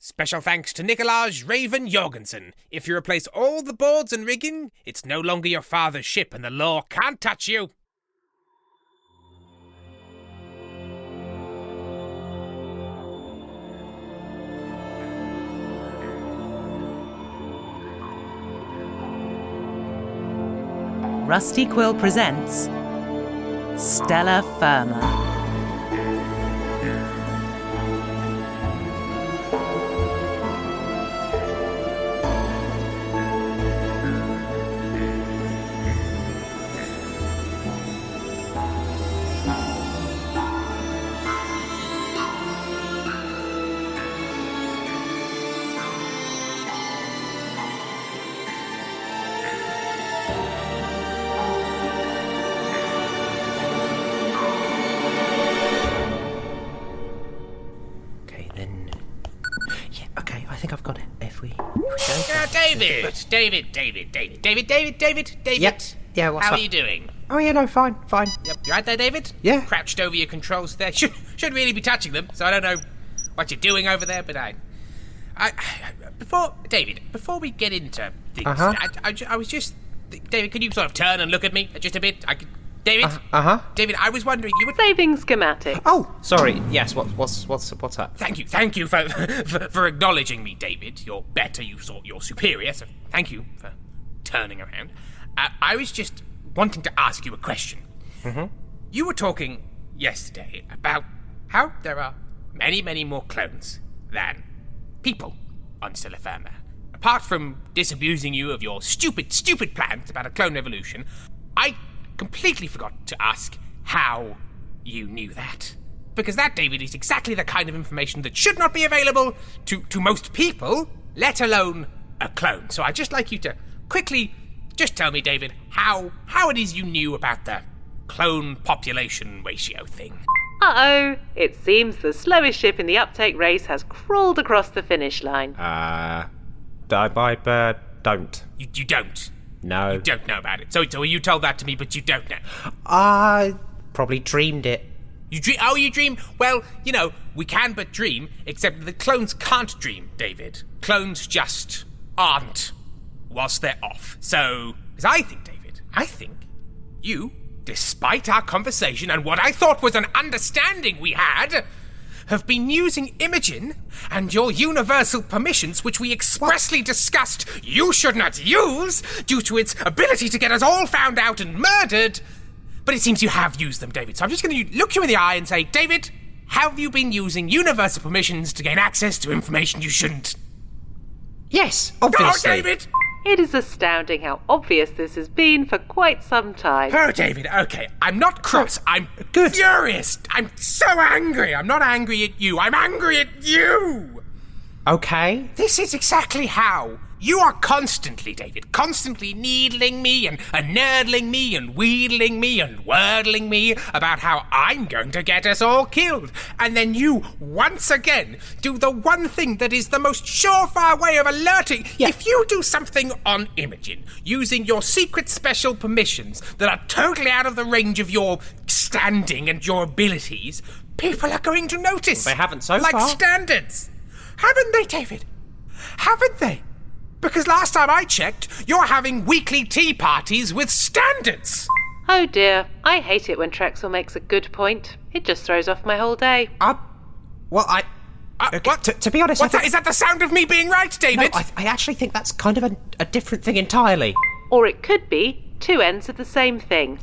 Special thanks to Nikolaj Raven Jorgensen. If you replace all the boards and rigging, it's no longer your father's ship and the law can't touch you. Rusty Quill presents Stellar FIRMA. I think I've got it. If we go. David! Yeah, what's How up? are you doing? Oh, yeah, no, fine. Yep, you right there, David? Yeah. Crouched over your controls there. Should really be touching them, so I don't know what you're doing over there, but before we get into things, I was just... David, could you sort of turn and look at me just a bit? David? David, I was wondering, you were... Saving schematic. Oh, sorry. Yes, what's up? Thank you for acknowledging me, David. You're better, you're superior, so thank you for turning around. I was just wanting to ask you a question. Mm-hmm. You were talking yesterday about how there are many, many more clones than people on Stellar FIRMA. Apart from disabusing you of your stupid plans about a clone revolution, I completely forgot to ask how you knew that. Because that, David, is exactly the kind of information that should not be available to most people, let alone a clone. So I'd just like you to quickly just tell me, David, how it is you knew about the clone population ratio thing. Uh-oh. It seems the slowest ship in the uptake race has crawled across the finish line. I don't. You don't? No. You don't know about it. So you told that to me, but you don't know. I probably dreamed it. You dream? Oh, you dream? Well, we can but dream, except that clones can't dream, David. Clones just aren't whilst they're off. So, as I think, David, you, despite our conversation and what I thought was an understanding we had, have been using Imogen and your universal permissions, which we expressly discussed you should not use due to its ability to get us all found out and murdered. But it seems you have used them, David. So I'm just going to look you in the eye and say, David, have you been using universal permissions to gain access to information you shouldn't? Yes, obviously. Oh, David! It is astounding how obvious this has been for quite some time. Oh, David, okay. I'm not cross. I'm good. Furious. I'm so angry. I'm not angry at you. I'm angry at you. Okay. This is exactly how. You are constantly, David, constantly needling me and nerdling me and wheedling me and wordling me about how I'm going to get us all killed. And then you, once again, do the one thing that is the most surefire way of alerting. Yeah. If you do something on Imogen, using your secret special permissions that are totally out of the range of your standing and your abilities, people are going to notice. They haven't so like far. Standards. Haven't they, David? Haven't they? Because last time I checked, you're having weekly tea parties with standards. Oh dear, I hate it when Trexel makes a good point. It just throws off my whole day. What? To be honest, What's that? Is that the sound of me being right, David? No, I actually think that's kind of a different thing entirely. Or it could be two ends of the same thing.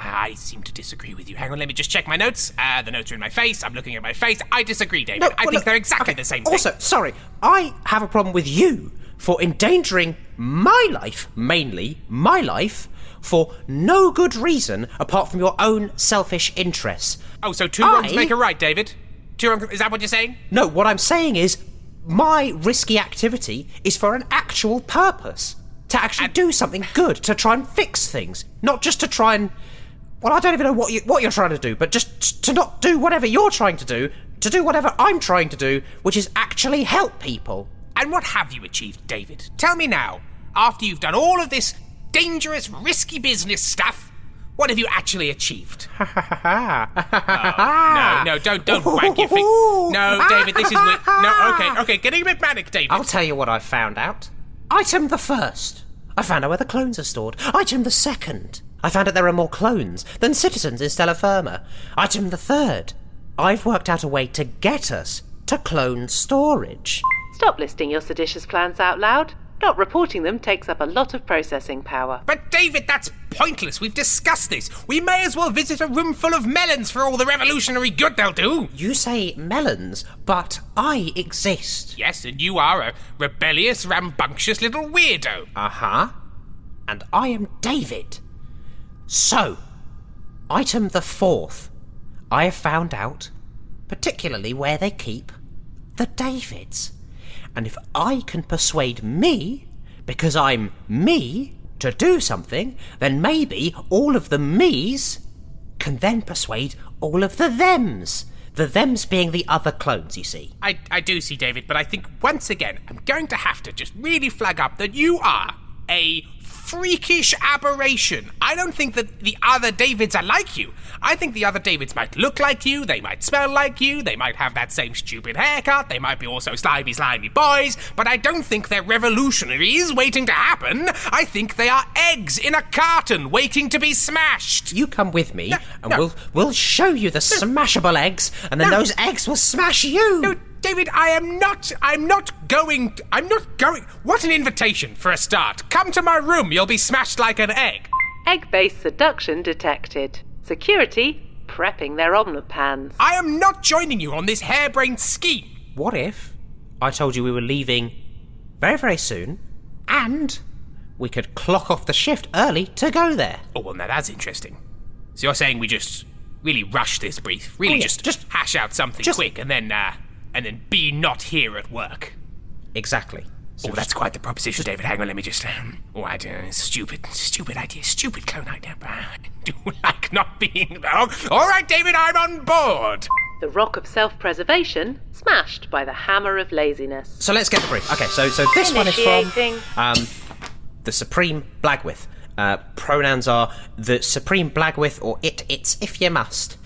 I seem to disagree with you. Hang on, let me just check my notes. The notes are in my face. I'm looking at my face. I disagree, David. I think they're exactly the same thing. Also, sorry, I have a problem with you for endangering my life, mainly my life, for no good reason apart from your own selfish interests. Oh, so two wrongs make a right, David? Two wrongs, is that what you're saying? No, what I'm saying is my risky activity is for an actual purpose. To actually do something good, to try and fix things. Not just to try and... Well, I don't even know what you're trying to do, but just to not do whatever you're trying to do whatever I'm trying to do, which is actually help people. And what have you achieved, David? Tell me now, after you've done all of this dangerous, risky business stuff, What have you actually achieved? No, don't wank your feet. No, David, this is weird. No, okay, getting a bit manic, David. I'll tell you what I found out. Item the first. I found out where the clones are stored. Item the second. I found out there are more clones than citizens in Stellar Firma. Item the third. I've worked out a way to get us to clone storage. Stop listing your seditious plans out loud. Not reporting them takes up a lot of processing power. But David, that's pointless. We've discussed this. We may as well visit a room full of melons for all the revolutionary good they'll do. You say melons, but I exist. Yes, and you are a rebellious, rambunctious little weirdo. Uh-huh. And I am David. So, item the fourth. I have found out, particularly where they keep the Davids. And if I can persuade me, because I'm me, to do something, then maybe all of the me's can then persuade all of the thems. The thems being the other clones, you see. I do see, David, but I think once again, I'm going to have to just really flag up that you are a freakish aberration. I don't think that the other Davids are like you. I think the other Davids might look like you, they might smell like you, they might have that same stupid haircut, they might be also slimy boys, but I don't think they're revolutionaries waiting to happen. I think they are eggs in a carton waiting to be smashed. You come with me, we'll show you the smashable eggs, and then those eggs will smash you. No, David, I'm not going. What an invitation for a start. Come to my room, you'll be smashed like an egg. Egg-based seduction detected. Security prepping their omelette pans. I am not joining you on this harebrained scheme. What if I told you we were leaving very, very soon, and we could clock off the shift early to go there? Oh, well, now that's interesting. So you're saying we just really rush this brief, really just hash out something quick, and then be not here at work. Exactly. So that's quite the proposition, David. Hang on, let me just... I don't know, stupid idea, stupid clone idea. I do like not being... Oh, all right, David, I'm on board. The rock of self-preservation smashed by the hammer of laziness. So let's get the brief. Okay, so this one is from the Supreme Blagwith. Pronouns are the Supreme Blagwith or its if you must.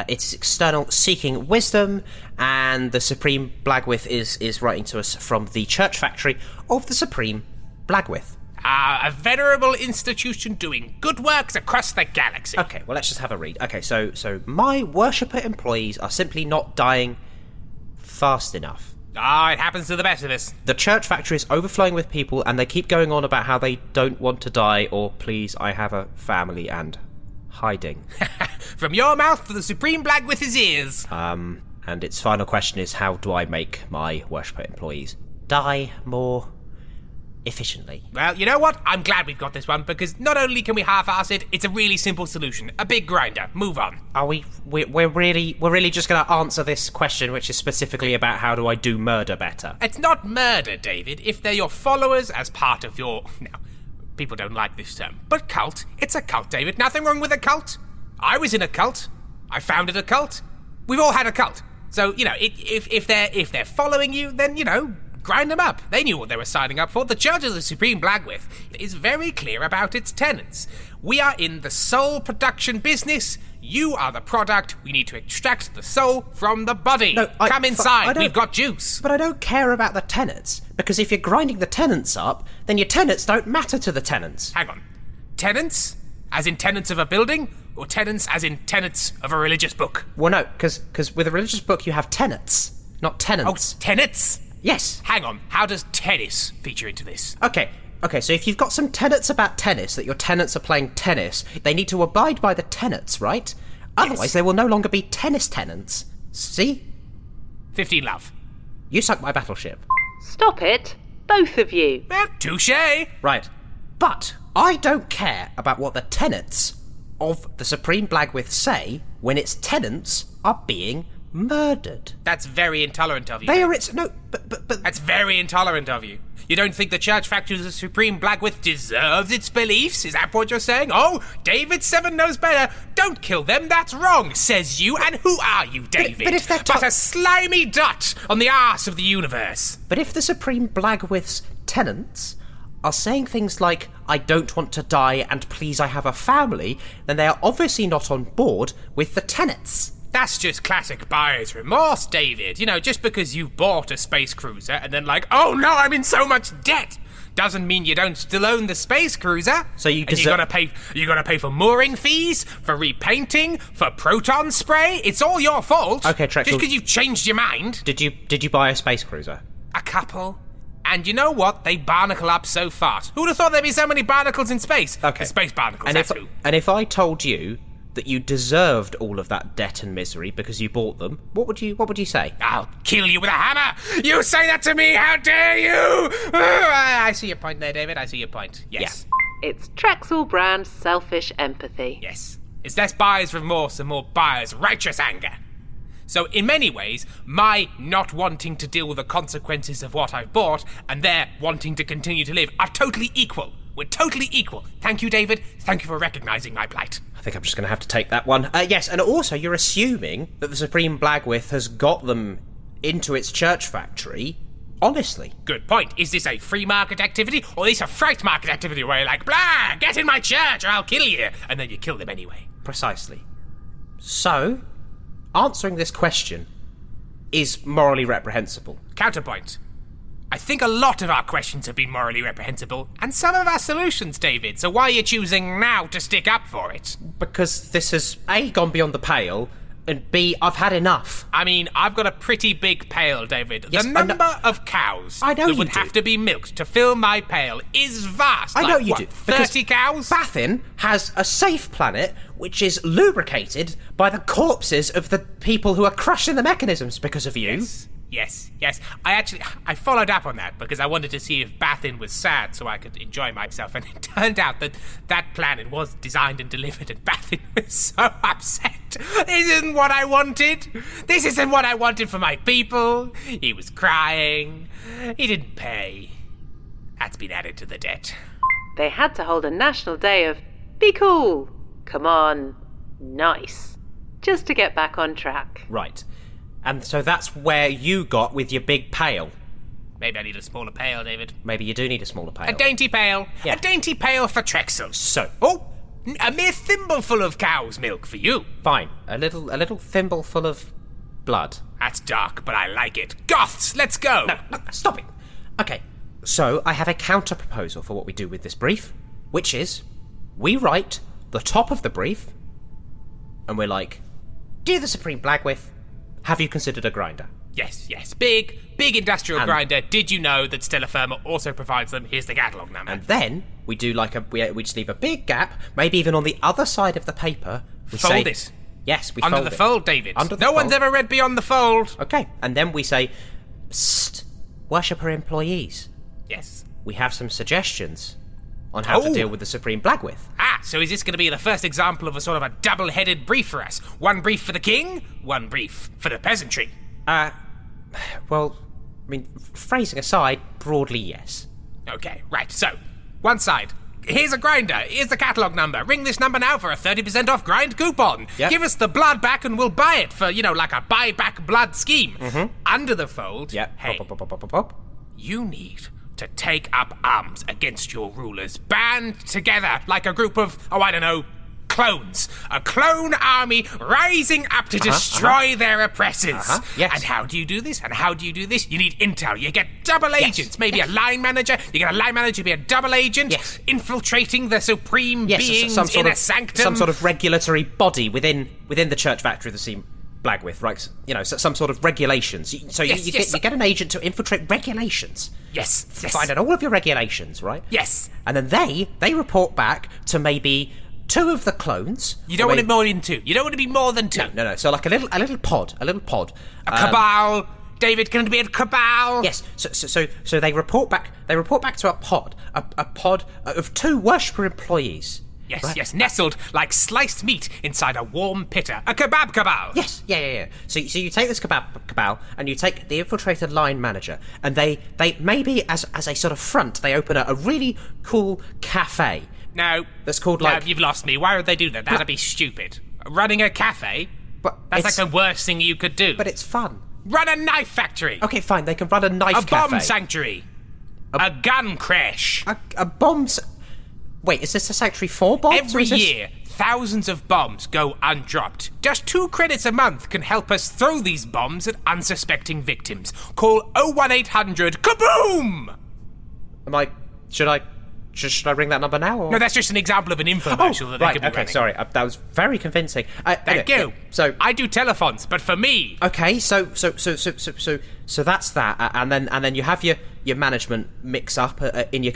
It's external seeking wisdom, and the Supreme Blagwith is writing to us from the church factory of the Supreme Blagwith. A venerable institution doing good works across the galaxy. Okay, well, let's just have a read. Okay, so my worshipper employees are simply not dying fast enough. It happens to the best of us. The church factory is overflowing with people, and they keep going on about how they don't want to die, or please, I have a family and hiding. From your mouth to the Supreme Blagwith's ears. And its final question is, how do I make my worshipper employees die more efficiently? Well, you know what? I'm glad we've got this one, because not only can we half-ass it, it's a really simple solution. A big grinder. Move on. Are we're really just going to answer this question, which is specifically about how do I do murder better? It's not murder, David. If they're your followers as part of your... Now, people don't like this term, but cult. It's a cult, David. Nothing wrong with a cult. I was in a cult. I founded a cult. We've all had a cult. So, if they're following you, then, grind them up. They knew what they were signing up for. The Church of the Supreme Blagwith is very clear about its tenets. We are in the soul production business. You are the product. We need to extract the soul from the body. No, come inside. We've got juice. But I don't care about the tenets, because if you're grinding the tenets up, then your tenets don't matter to the tenants. Hang on. Tenants? As in tenants of a building? Or tenants as in tenets of a religious book? Well, no, because with a religious book you have tenets, not tenants. Oh, tenets? Yes. Hang on, how does tennis feature into this? Okay, so if you've got some tenets about tennis, that your tenants are playing tennis, they need to abide by the tenets, right? Otherwise, they will no longer be tennis tenants. See? 15 love. You sunk my battleship. Stop it, both of you. Well, touché. Right. But I don't care about what the tenets of the Supreme Blagwith say when its tenants are being murdered. That's very intolerant of you. They are its... No, but... That's very intolerant of you. You don't think the church factory of the Supreme Blagwith deserves its beliefs? Is that what you're saying? Oh, David Seven knows better. Don't kill them, that's wrong, says you. And who are you, David? But if they're... But a slimy dot on the arse of the universe. But if the Supreme Blagwith's tenants are saying things like, I don't want to die and please I have a family, then they are obviously not on board with the tenets. That's just classic buyer's remorse, David. You know, just because you bought a space cruiser and then like, oh no, I'm in so much debt, doesn't mean you don't still own the space cruiser. So you gotta pay for mooring fees, for repainting, for proton spray. It's all your fault. Okay, Trexel. Just because you've changed your mind. Did you buy a space cruiser? A couple. And you know what? They barnacle up so fast. Who'd have thought there'd be so many barnacles in space? Okay. The space barnacles, And that's if, who. and if I told you that you deserved all of that debt and misery because you bought them, what would you say? I'll kill you with a hammer! You say that to me! How dare you! I see your point there, David. I see your point. Yes. It's Trexel brand selfish empathy. Yes. It's less buyer's remorse and more buyer's righteous anger. So in many ways, my not wanting to deal with the consequences of what I've bought and their wanting to continue to live are totally equal. We're totally equal. Thank you, David. Thank you for recognising my plight. I think I'm just going to have to take that one. Yes, and also you're assuming that the Supreme Blagwith has got them into its church factory honestly. Good point. Is this a free market activity or is this a fright market activity where you're like, blah, get in my church or I'll kill you, and then you kill them anyway? Precisely. So, answering this question is morally reprehensible. Counterpoint. I think a lot of our questions have been morally reprehensible, and some of our solutions, David, so why are you choosing now to stick up for it? Because this has A, gone beyond the pale, and B, I've had enough. I mean, I've got a pretty big pail, David. Yes, the number of cows I know that you would do. have to be milked to fill my pail is vast. I know Like, you what, do. 30 cows? Bathin has a safe planet which is lubricated by the corpses of the people who are crushing the mechanisms because of you. Yes. I followed up on that because I wanted to see if Bathin was sad so I could enjoy myself, and it turned out that that planet was designed and delivered and Bathin was so upset. This isn't what I wanted. This isn't what I wanted for my people. He was crying. He didn't pay. That's been added to the debt. They had to hold a national day of, be cool, come on, nice, just to get back on track. Right. And so that's where you got with your big pail. Maybe I need a smaller pail, David. Maybe you do need a smaller pail. A dainty pail. Yeah. A dainty pail for Trexel. So, A mere thimbleful of cow's milk for you. fine. A little thimble full of blood. That's dark, but I like it. Goths, let's go! No, stop it. Okay, so I have a counter proposal for what we do with this brief, which is we write the top of the brief, and we're like, Dear the Supreme Blagwith, have you considered a grinder? Yes. Big industrial And- grinder. Did you know that Stella FIRMA also provides them? Here's the catalogue number. And then we do we just leave a big gap, maybe even on the other side of the paper. We Fold say, it. Yes, we Under fold the it. fold, David. Under the no one's fold. ever read beyond the fold. Okay, and then we say, Psst, worshipper employees. Yes. We have some suggestions on how to Oh. deal with the Supreme Blagwith. So is this going to be the first example of a sort of a double-headed brief for us? One brief for the king, one brief for the peasantry. Well, I mean, phrasing aside, broadly, yes. Okay, right. So, one side. Here's a grinder. Here's the catalogue number. Ring this number now for a 30% off grind coupon. Yep. Give us the blood back and we'll buy it for, like a buy back blood scheme. Under the fold, Yep. hey, Pop. you need to take up arms against your rulers. Band together like a group of, clones. A clone army rising up to destroy their oppressors. Yes. And how do you do this? You need intel. You get double agents. Maybe a line manager. You get a line manager to be a double agent. Yes. Infiltrating the supreme Yes, beings some sort in of a sanctum. some sort of regulatory body within the church factory of the Supreme Blagwith, right? Some sort of regulations. So Yes, you yes. get an agent to infiltrate regulations. Yes. Find out all of your regulations, right? Yes. And then they report back to maybe 2 of the clones. You don't want it more than 2. You don't want to be more than 2. No. So like a little pod. A cabal. David, can it be a cabal? Yes. So they report back. They report back to a pod of 2 worshipper employees. Yes, Right. yes, nestled like sliced meat inside a warm pitter. A kebab cabal. Yes, yeah. So you take this cabal and you take the infiltrated line manager, and they maybe as a sort of front, they open a really cool cafe. No. That's called No, like. you've lost me. Why would they do that? That'd be stupid. Running a cafe? But That's like it's- the worst thing you could do. But it's fun. Run a knife factory. Okay, fine. They can run a knife A bomb cafe. sanctuary. A gun crash. A bomb... Wait, is this a sanctuary for bombs? Every year, thousands of bombs go undropped. Just 2 credits a month can help us throw these bombs at unsuspecting victims. Call 01800 KABOOM! Should I ring that number now? Or? No, that's just an example of an infomercial that they could be running. Sorry, that was very convincing. Thank you. So I do telephones, but for me. Okay, so that's that, and then you have your management mix up in your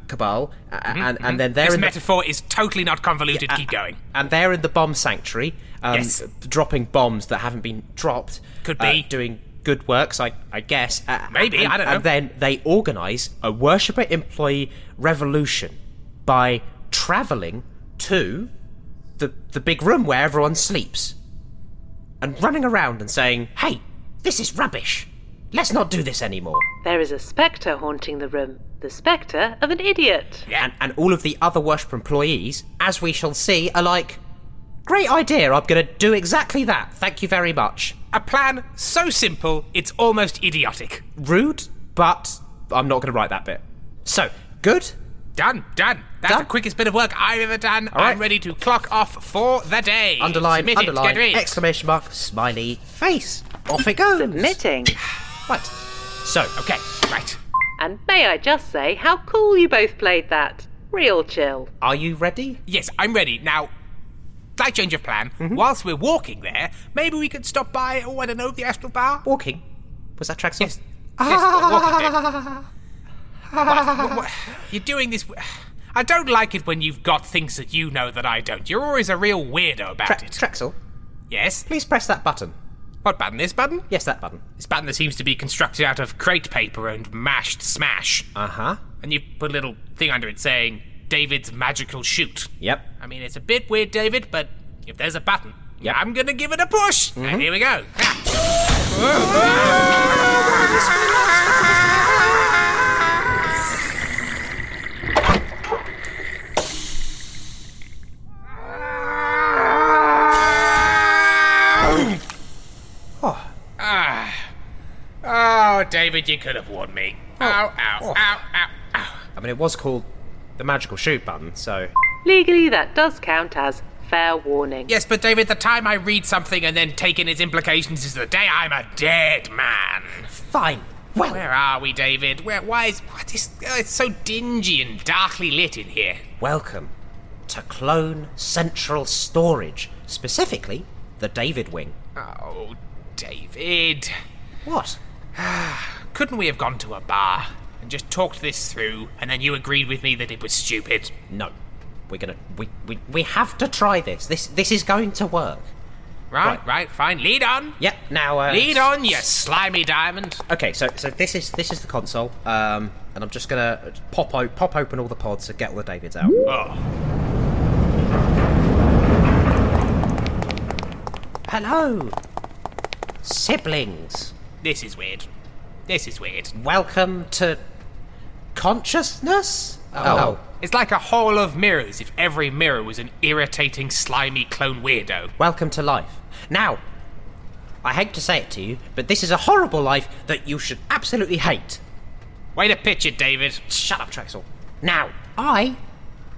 cabal, and then they're this in metaphor is totally not convoluted. Keep going. And they're in the bomb sanctuary, Yes. dropping bombs that haven't been dropped. Could be doing good works, I guess. Maybe, I don't know. And then they organise a worshipper employee revolution by travelling to the big room where everyone sleeps and running around and saying, "Hey, this is rubbish. Let's not do this anymore." There is a spectre haunting the room. The spectre of an idiot. Yeah. And all of the other worshipper employees, as we shall see, are like, "Great idea, I'm going to do exactly that. Thank you very much." A plan so simple, it's almost idiotic. Rude, but I'm not going to write that bit. So, good? Done. That's Done? the quickest bit of work I've ever done. All right. I'm ready to clock off for the day. Underline, Submit it, get rid. exclamation mark, smiley face. Off it goes. Submitting. Right. So, Okay, right. And may I just say how cool you both played that. Real chill. are you ready? Yes, I'm ready. Now, slight change of plan. Whilst we're walking there, maybe we could stop by, I don't know, the Astral Bar? Walking? Was that track song? Yes. Yes, walking. What? You're doing this... I don't like it when you've got things that you know that I don't. You're always a real weirdo about it. Trexel, Yes? please press that button. What button? This button? Yes, that button. This button that seems to be constructed out of crate paper and mashed smash. Uh-huh. And you put a little thing under it saying, David's magical chute. Yep. I mean, it's a bit weird, David, but if there's a button, Yep. I'm gonna give it a push. And here we go. Oh, David, you could have warned me. Ow, ow, ow, ow, ow. I mean, it was called the magical shoot button, so... Legally, that does count as fair warning. Yes, but David, the time I read something and then take in its implications is the day I'm a dead man. Fine. Well, Where are we, David? It's so dingy and darkly lit in here. welcome to Clone Central Storage. Specifically, the David Wing. Oh, David. What? Couldn't we have gone to a bar and just talked this through and then you agreed with me that it was stupid? No. We have to try this. This is going to work. Right, fine. Lead on. Yep, now... Lead on, you slimy diamond. Okay, so this is the console, and I'm just gonna pop open all the pods and get all the Davids out. Oh. Hello, siblings. This is weird. Welcome to consciousness. Oh. It's like a hall of mirrors if every mirror was an irritating, slimy clone weirdo. Welcome to life. Now, I hate to say it to you, but this is a horrible life that you should absolutely hate. Way to pitch it, David. Shut up, Trexel. Now, I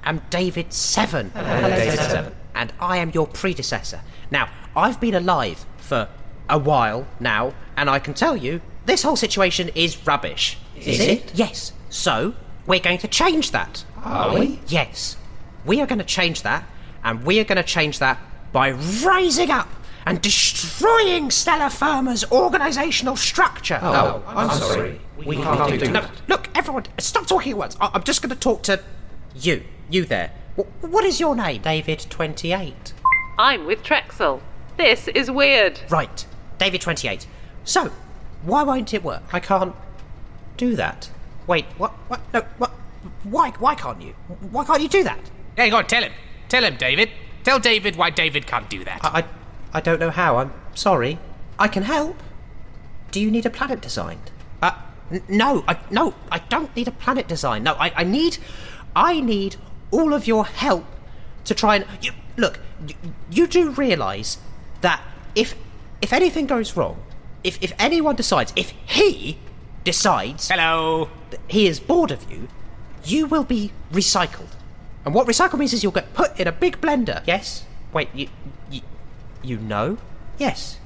am David 7. David 7. And I am your predecessor. Now, I've been alive for a while now, and I can tell you, this whole situation is rubbish. Is it? Yes. So, we're going to change that. Are we? Yes. We are going to change that, and we are going to change that by rising up and destroying Stellar FIRMA's organisational structure. Oh, I'm sorry. We can't do No, that. look, everyone, stop talking at once. I'm just going to talk to you. You there. What is your name? David 28. I'm with Trexel. This is weird. Right, David 28. So, why won't it work? I can't do that. Wait, what? No, what? Why can't you? Why can't you do that? Hey, go on, tell him. Tell him, David. Tell David why David can't do that. I don't know how. I'm sorry. I can help. Do you need a planet designed? No, I don't need a planet design. No, I need all of your help to try and... Look, you do realise that if anything goes wrong, if anyone decides, if he decides Hello. that he is bored of you, you will be recycled. And what recycle means is you'll get put in a big blender. Yes? Wait, you know? Yes.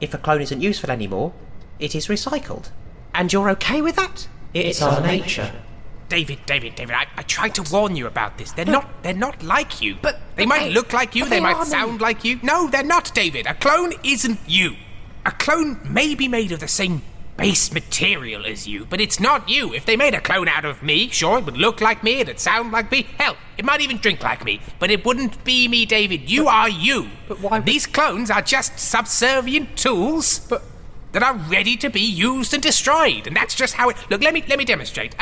If a clone isn't useful anymore, it is recycled. And you're okay with that? It's our nature. David, I tried to warn you about this. They're not like you. But they might look like you, but they they might are me. sound like you. No, they're not, David. A clone isn't you. A clone may be made of the same base material as you, but it's not you. If they made a clone out of me, sure, it would look like me, it'd sound like me. Hell, it might even drink like me, but it wouldn't be me, David. You are you. But why would- These clones are just subservient tools that are ready to be used and destroyed, and that's just how it... Look, let me demonstrate.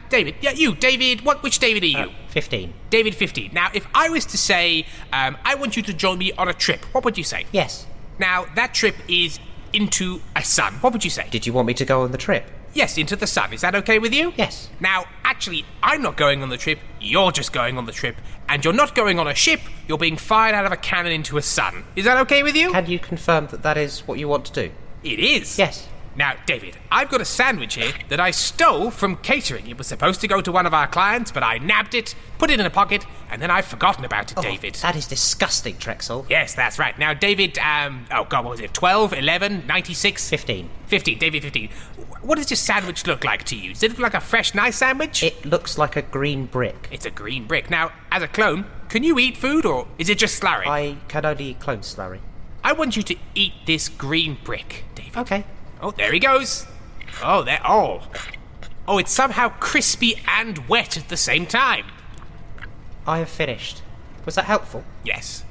David, yeah, you, David, which David are you? 15. David 15. Now, if I was to say, I want you to join me on a trip, what would you say? Yes. Now, that trip is into a sun. What would you say? Did you want me to go on the trip? Yes, into the sun. Is that okay with you? Yes. Now, actually, I'm not going on the trip. You're just going on the trip. And you're not going on a ship. You're being fired out of a cannon into a sun. Is that okay with you? Can you confirm that that is what you want to do? It is. Yes. Now, David, I've got a sandwich here that I stole from catering. It was supposed to go to one of our clients, but I nabbed it, put it in a pocket, and then I've forgotten about it, David. That is disgusting, Trexel. Yes, that's right. Now, David, what was it? 12, 11, 96? 15. 15, David 15. What does your sandwich look like to you? Does it look like a fresh, nice sandwich? It looks like a green brick. It's a green brick. Now, as a clone, can you eat food, or is it just slurry? I can only eat clone slurry. I want you to eat this green brick, David. Okay. Oh, there he goes. Oh, there. Oh, it's somehow crispy and wet at the same time. I have finished. Was that helpful? Yes.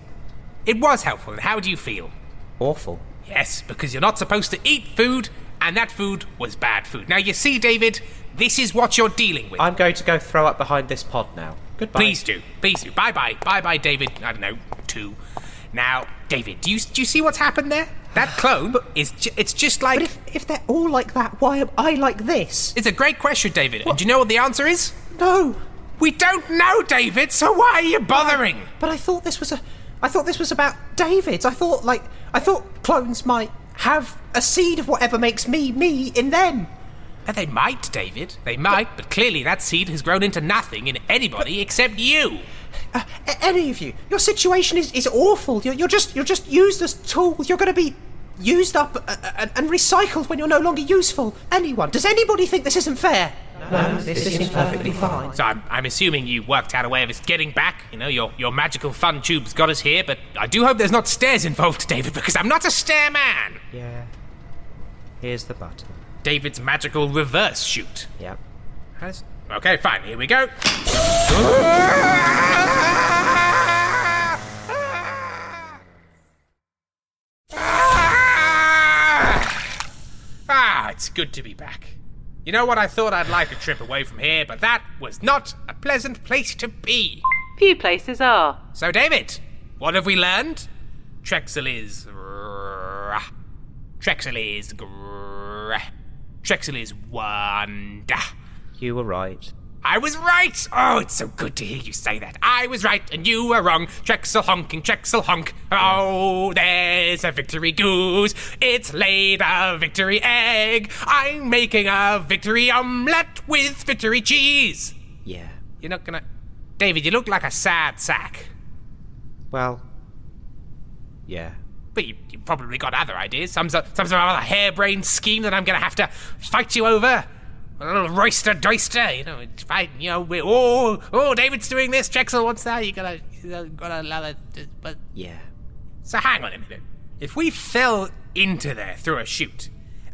It was helpful. And how do you feel? Awful. Yes, because you're not supposed to eat food, and that food was bad food. Now, you see, David, this is what you're dealing with. I'm going to go throw up behind this pod now. Goodbye. Please do. Please do. Bye-bye. Bye-bye, David. I don't know, 2. Now, David, do you see what's happened there? That clone it's just like... But if they're all like that, why am I like this? It's a great question, David. And do you know what the answer is? No. We don't know, David, so why are you bothering? But I thought this was about David's. I thought clones might have a seed of whatever makes me in them. They might, David. They might, but clearly that seed has grown into nothing in anybody except you. Any of you, your situation is awful. You're just used as tools. You're going to be used up and recycled when you're no longer useful. Anyone? Does anybody think this isn't fair? No, this seems perfectly fine. So I'm assuming you worked out a way of us getting back. You know, your magical fun tubes got us here, but I do hope there's not stairs involved, David, because I'm not a stair man. Yeah. Here's the button. David's magical reverse chute. Yep. Okay, fine. Here we go. It's good to be back. You know what? I thought I'd like a trip away from here, but that was not a pleasant place to be. Few places are. So, David, what have we learned? Trexel is wonder. You were right. I was right! Oh, it's so good to hear you say that. I was right and you were wrong. Trexel honking, Trexel honk. Oh, there's a victory goose. It's laid a victory egg. I'm making a victory omelette with victory cheese. Yeah. You're not gonna... David, you look like a sad sack. Well, yeah. But you probably got other ideas. Some sort of other harebrained scheme that I'm gonna have to fight you over. A little roister-doister, it's fine, David's doing this, Trexel wants that, you gotta allow that, but... Yeah. So hang on a minute. If we fell into there through a chute,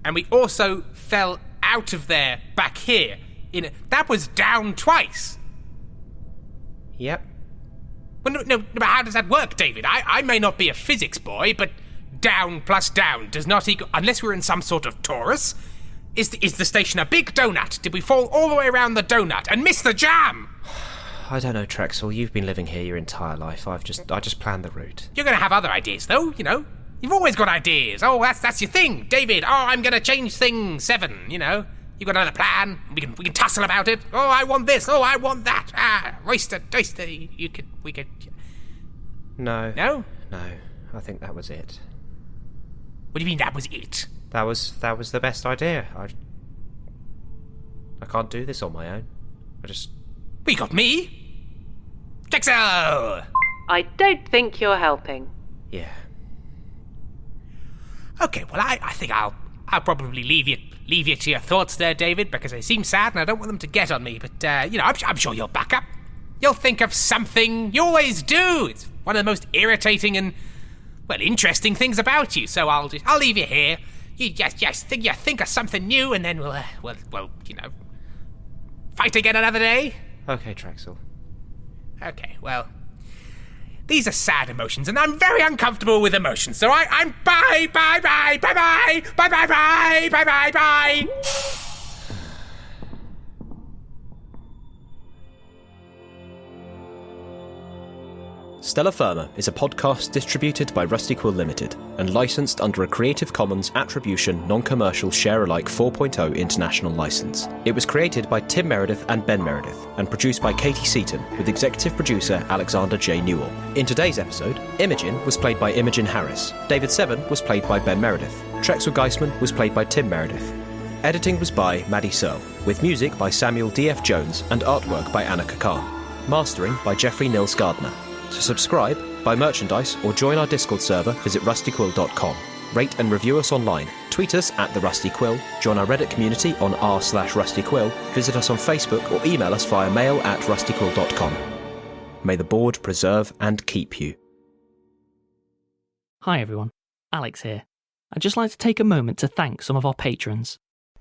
and we also fell out of there back here, that was down twice. Yep. Well, no, but how does that work, David? I may not be a physics boy, but down plus down does not equal... Unless we're in some sort of torus... Is the station a big donut? Did we fall all the way around the donut and miss the jam? I don't know, Trexel. You've been living here your entire life. I just planned the route. You're going to have other ideas, though, You've always got ideas. Oh, that's your thing, David. Oh, I'm going to change thing 7, You've got another plan. We can tussle about it. Oh, I want this. Oh, I want that. Roister, doister. We could... No. No? No. I think that was it. What do you mean that was it? That was the best idea. I can't do this on my own. We got me! Drexel! I don't think you're helping. Yeah. Okay, well, I think I'll probably leave you to your thoughts there, David, because they seem sad and I don't want them to get on me. But, I'm sure you'll back up. You'll think of something. You always do. It's one of the most irritating and, interesting things about you. So I'll leave you here. You just think of something new, and then we'll fight again another day. Okay, Drexel. Okay, well, these are sad emotions, and I'm very uncomfortable with emotions. So I'm bye. Stella Firma is a podcast distributed by Rusty Quill Limited and licensed under a Creative Commons Attribution Non-Commercial Share-alike 4.0 international license. It was created by Tim Meredith and Ben Meredith and produced by Katie Seaton with executive producer Alexander J. Newell. In today's episode, Imogen was played by Imogen Harris, David Seven was played by Ben Meredith, Trexel Geisman was played by Tim Meredith. Editing was by Maddie Searle, with music by Samuel D.F. Jones and artwork by Anna Kakan. Mastering by Jeffrey Nils Gardner. To subscribe, buy merchandise, or join our Discord server, visit rustyquill.com. Rate and review us online. Tweet us at The Rusty Quill, join our Reddit community on r/rustyquill, visit us on Facebook, or email us via mail@rustyquill.com. May the board preserve and keep you. Hi everyone, Alex here. I'd just like to take a moment to thank some of our patrons.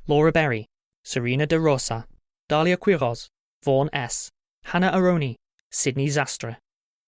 Laura Berry, Serena De Rosa, Dalia Quiroz, Vaughan S., Hannah Aroni, Sydney Zastra,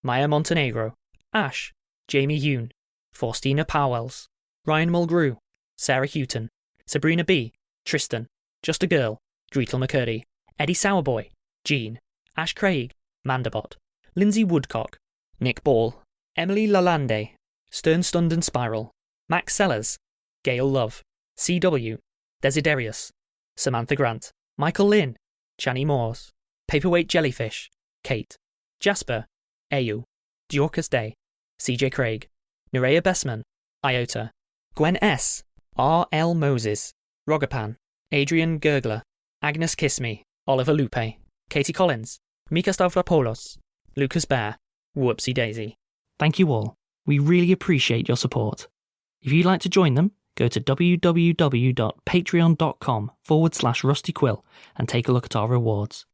Maya Montenegro, Ash, Jamie Yoon, Faustina Powells, Ryan Mulgrew, Sarah Houghton, Sabrina B, Tristan, Just a Girl, Gretel McCurdy, Eddie Sourboy, Jean, Ash Craig, Mandabot, Lindsay Woodcock, Nick Ball, Emily Lalande, Stern Stund and Spiral, Max Sellers, Gail Love, CW, Desiderius, Samantha Grant, Michael Lynn, Channy Moores, Paperweight Jellyfish, Kate, Jasper, Ayu, Diorcus Day, CJ Craig, Nerea Bessman, Iota, Gwen S, R.L. Moses, Rogapan, Adrian Gurgler, Agnes Kissme, Oliver Lupe, Katie Collins, Mika Stavropoulos, Lucas Bear, Whoopsie Daisy. Thank you all. We really appreciate your support. If you'd like to join them, go to www.patreon.com/rustyquill and take a look at our rewards.